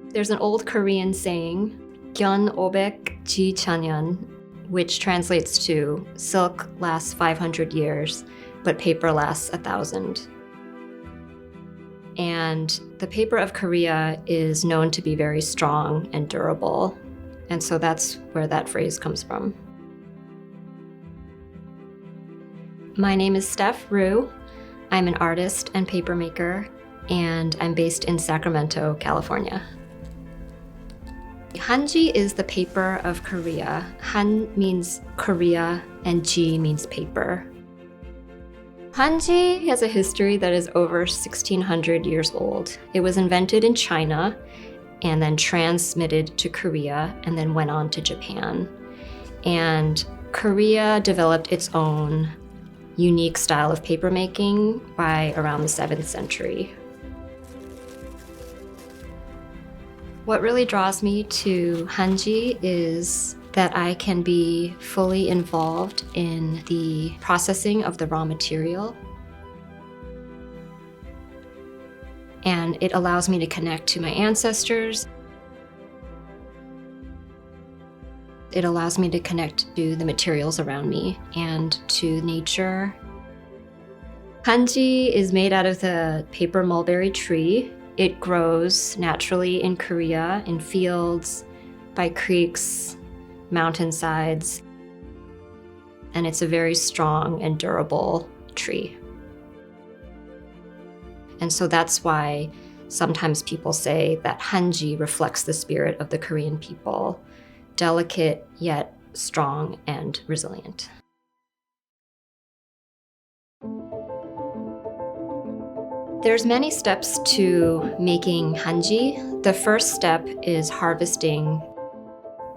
There's an old Korean saying, "Gyeon 500, ji chanyeon," which translates to silk lasts 500 years, but paper lasts 1,000. And the paper of Korea is known to be very strong and durable. And so that's where that phrase comes from. My name is Steph Rue. I'm an artist and papermaker, and I'm based in Sacramento, California. Hanji is the paper of Korea. Han means Korea, and Ji means paper. Hanji has a history that is over 1,600 years old. It was invented in China and then transmitted to Korea and then went on to Japan. And Korea developed its own unique style of papermaking by around the 7th century. What really draws me to Hanji is that I can be fully involved in the processing of the raw material. And it allows me to connect to my ancestors. It allows me to connect to the materials around me and to nature. Hanji is made out of the paper mulberry tree. It grows naturally in Korea, in fields, by creeks, mountainsides, and it's a very strong and durable tree. And so that's why sometimes people say that Hanji reflects the spirit of the Korean people, delicate yet strong and resilient. There's many steps to making Hanji. The first step is harvesting.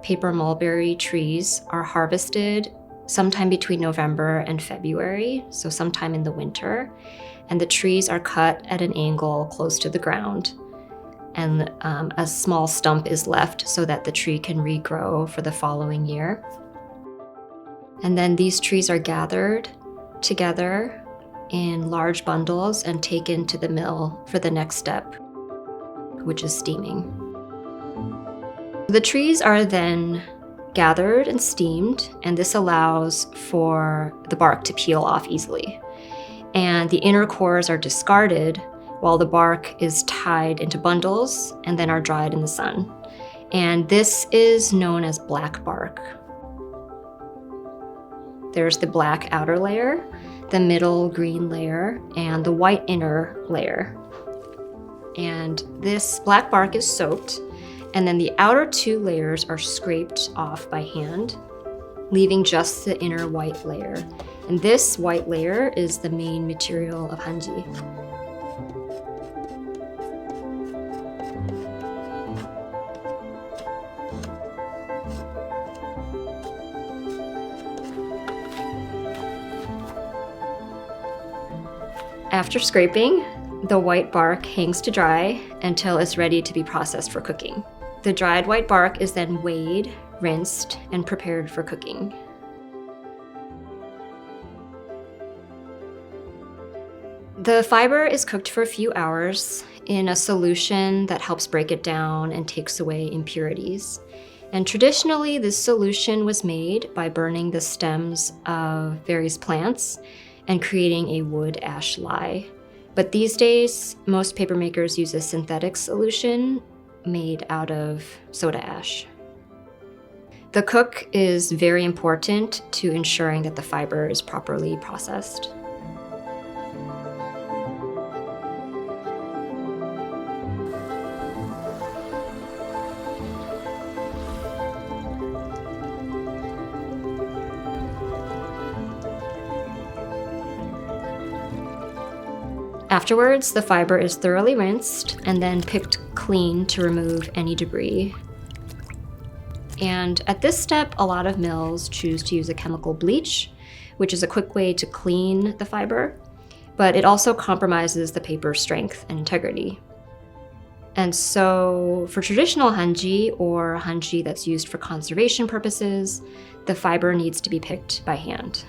Paper mulberry trees are harvested sometime between November and February, so sometime in the winter. And the trees are cut at an angle close to the ground. And a small stump is left so that the tree can regrow for the following year. And then these trees are gathered together in large bundles and taken to the mill for the next step, which is steaming. The trees are then gathered and steamed, and this allows for the bark to peel off easily. And the inner cores are discarded while the bark is tied into bundles and then are dried in the sun. And this is known as black bark. There's the black outer layer, the middle green layer, and the white inner layer. And this black bark is soaked, and then the outer 2 layers are scraped off by hand, leaving just the inner white layer. And this white layer is the main material of Hanji. After scraping, the white bark hangs to dry until it's ready to be processed for cooking. The dried white bark is then weighed, rinsed, and prepared for cooking. The fiber is cooked for a few hours in a solution that helps break it down and takes away impurities. And traditionally, this solution was made by burning the stems of various plants and creating a wood ash lye. But these days, most paper makers use a synthetic solution made out of soda ash. The cook is very important to ensuring that the fiber is properly processed. Afterwards, the fiber is thoroughly rinsed and then picked clean to remove any debris. And at this step, a lot of mills choose to use a chemical bleach, which is a quick way to clean the fiber, but it also compromises the paper's strength and integrity. And so for traditional Hanji, or Hanji that's used for conservation purposes, the fiber needs to be picked by hand.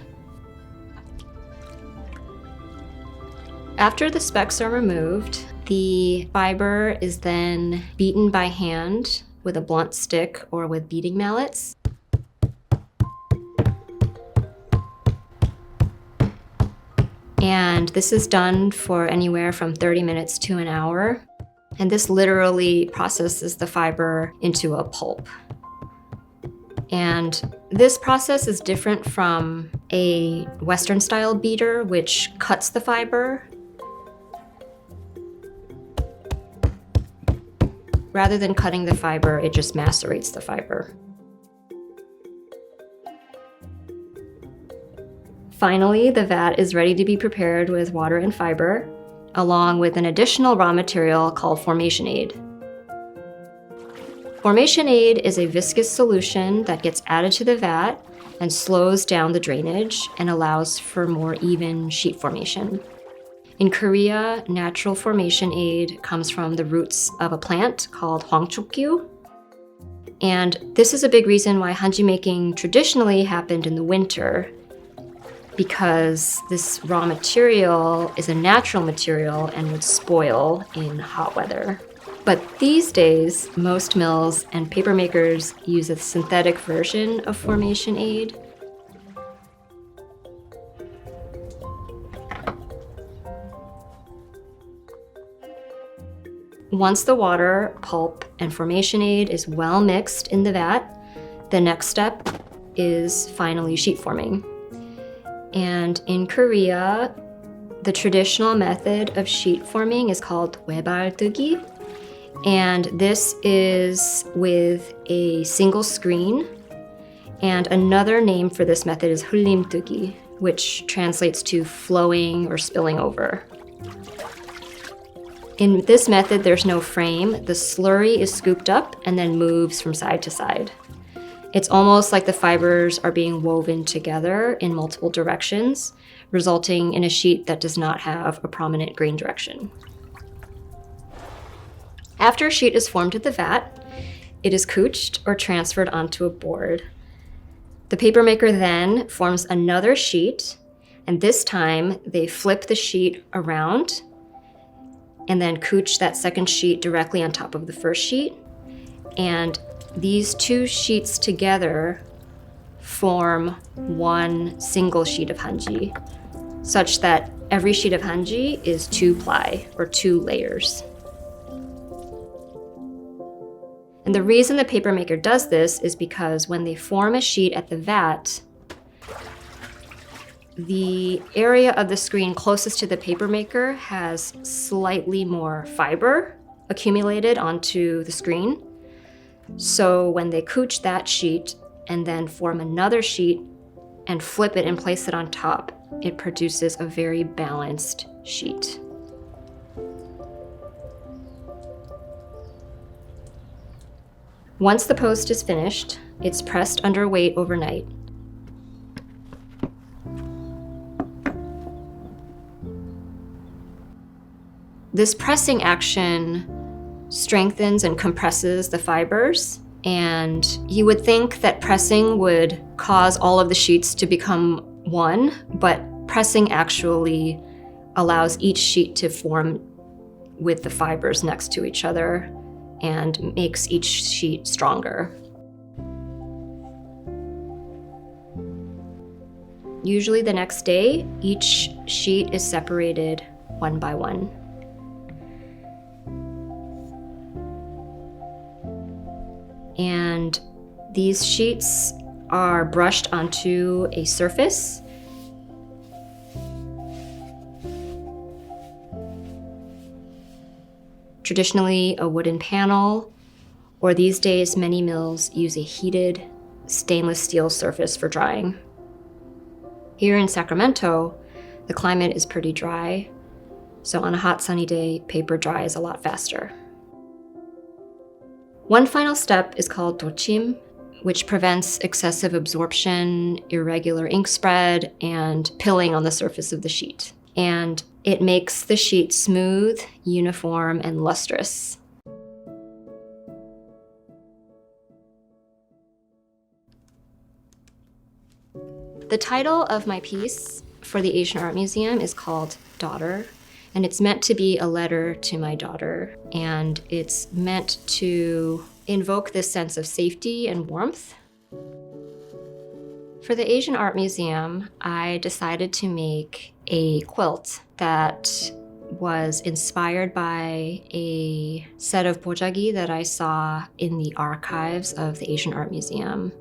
After the specks are removed, The fiber is then beaten by hand with a blunt stick or with beating mallets. And this is done for anywhere from 30 minutes to an hour. And this literally processes the fiber into a pulp. And this process is different from a Western-style beater, which cuts the fiber. Rather than cutting the fiber, it just macerates the fiber. Finally, the vat is ready to be prepared with water and fiber, along with an additional raw material called formation aid. Formation aid is a viscous solution that gets added to the vat and slows down the drainage and allows for more even sheet formation. In Korea, natural formation aid comes from the roots of a plant called hwangchukgyu. And this is a big reason why hanji making traditionally happened in the winter, because this raw material is a natural material and would spoil in hot weather. But these days, most mills and paper makers use a synthetic version of formation aid. Once the water, pulp, and formation aid is well mixed in the vat, the next step is finally sheet forming. And in Korea, the traditional method of sheet forming is called webaldugi. And this is with a single screen. And another name for this method is hullimdugi, which translates to flowing or spilling over. In this method, there's no frame. The slurry is scooped up and then moves from side to side. It's almost like the fibers are being woven together in multiple directions, resulting in a sheet that does not have a prominent grain direction. After a sheet is formed in the vat, it is kooched or transferred onto a board. The papermaker then forms another sheet, and this time they flip the sheet around and then kooch that second sheet directly on top of the first sheet. And these two sheets together form one single sheet of hanji, such that every sheet of hanji is 2-ply, or 2 layers. And the reason the papermaker does this is because when they form a sheet at the vat, the area of the screen closest to the papermaker has slightly more fiber accumulated onto the screen. So when they kooch that sheet and then form another sheet and flip it and place it on top, it produces a very balanced sheet. Once the post is finished, it's pressed under weight overnight. This pressing action strengthens and compresses the fibers, and you would think that pressing would cause all of the sheets to become one, but pressing actually allows each sheet to form with the fibers next to each other and makes each sheet stronger. Usually the next day, each sheet is separated one by one. And these sheets are brushed onto a surface. Traditionally, a wooden panel, or these days, many mills use a heated stainless steel surface for drying. Here in Sacramento, the climate is pretty dry, so on a hot sunny day, paper dries a lot faster. One final step is called dochim, which prevents excessive absorption, irregular ink spread, and pilling on the surface of the sheet. And it makes the sheet smooth, uniform, and lustrous. The title of my piece for the Asian Art Museum is called Daughter, And it's meant to be a letter to my daughter, and it's meant to invoke this sense of safety and warmth. For the Asian Art Museum, I decided to make a quilt that was inspired by a set of bojagi that I saw in the archives of the Asian Art Museum.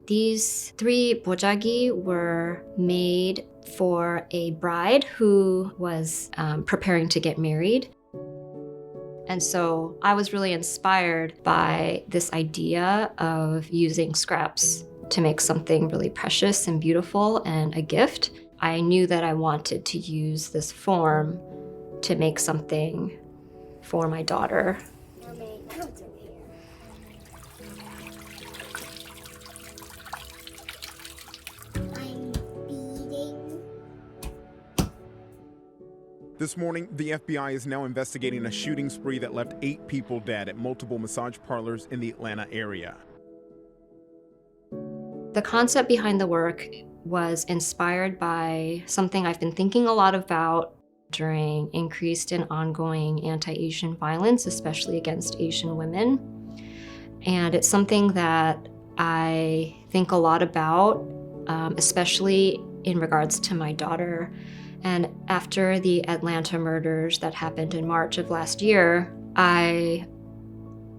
These 3 bojagi were made for a bride who was preparing to get married. And so I was really inspired by this idea of using scraps to make something really precious and beautiful and a gift. I knew that I wanted to use this form to make something for my daughter. This morning, the FBI is now investigating a shooting spree that left 8 people dead at multiple massage parlors in the Atlanta area. The concept behind the work was inspired by something I've been thinking a lot about during increased and ongoing anti-Asian violence, especially against Asian women. And it's something that I think a lot about, especially in regards to my daughter. And after the Atlanta murders that happened in March of last year, I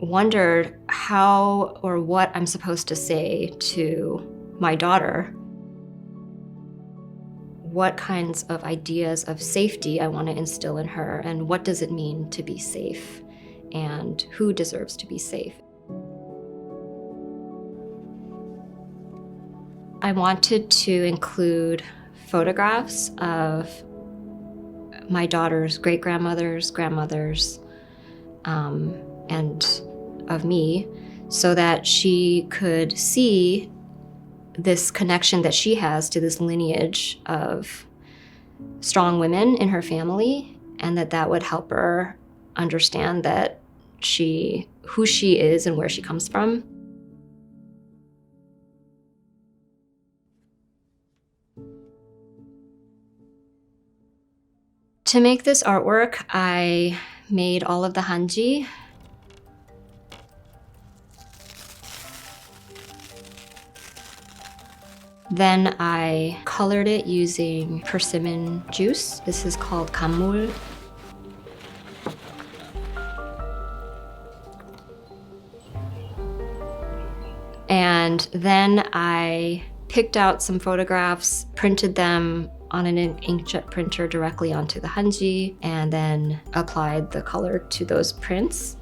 wondered how or what I'm supposed to say to my daughter. What kinds of ideas of safety I want to instill in her, and what does it mean to be safe, and who deserves to be safe. I wanted to include photographs of my daughter's great-grandmothers, grandmothers, and of me, so that she could see this connection that she has to this lineage of strong women in her family, and that would help her understand that who she is and where she comes from. To make this artwork, I made all of the Hanji. Then I colored it using persimmon juice. This is called kanmul. And then I picked out some photographs, printed them on an inkjet printer directly onto the Hanji, and then applied the color to those prints.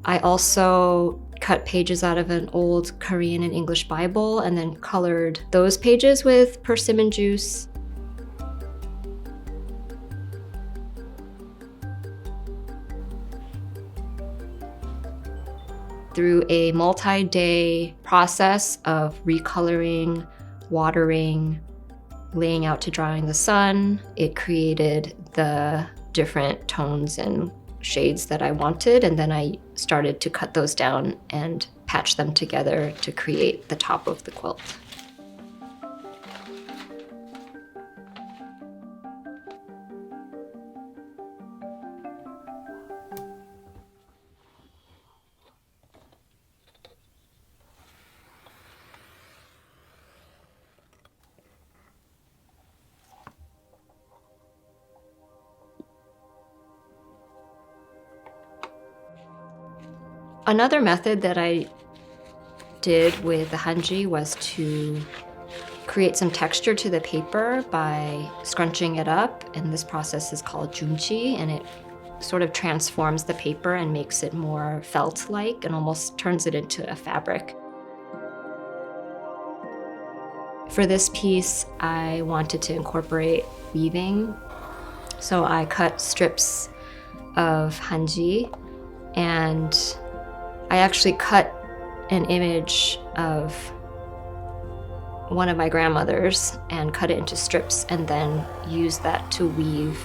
I also cut pages out of an old Korean and English Bible and then colored those pages with persimmon juice. Through a multi-day process of recoloring, watering, laying out to dry in the sun, it created the different tones and shades that I wanted, and then I started to cut those down and patch them together to create the top of the quilt. Another method that I did with the Hanji was to create some texture to the paper by scrunching it up, and this process is called junchi, and it sort of transforms the paper and makes it more felt-like and almost turns it into a fabric. For this piece, I wanted to incorporate weaving, so I cut strips of Hanji, and I actually cut an image of one of my grandmothers and cut it into strips and then used that to weave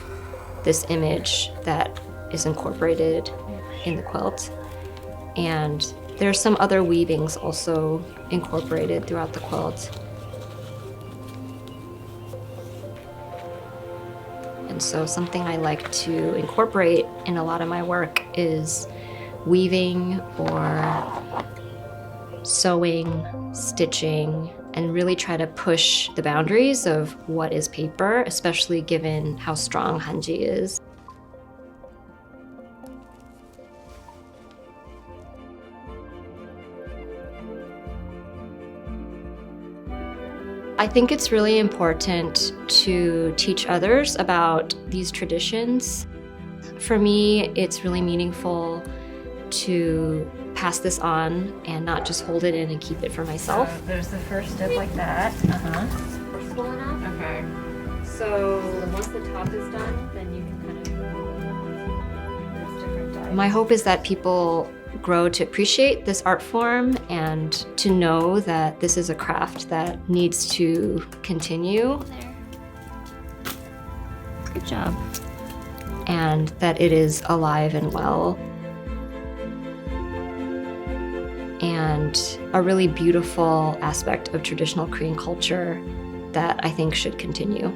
this image that is incorporated in the quilt. And There's some other weavings also incorporated throughout the quilt. And so something I like to incorporate in a lot of my work is weaving or sewing, stitching, and really try to push the boundaries of what is paper, especially given how strong Hanji is. I think it's really important to teach others about these traditions. For me, it's really meaningful to pass this on and not just hold it in and keep it for myself. So there's the first step like that. Forceful enough. Okay. So once the top is done, then you can kind of... There's different dyes. My hope is that people grow to appreciate this art form and to know that this is a craft that needs to continue. Good job. And that it is alive and well. And a really beautiful aspect of traditional Korean culture that I think should continue.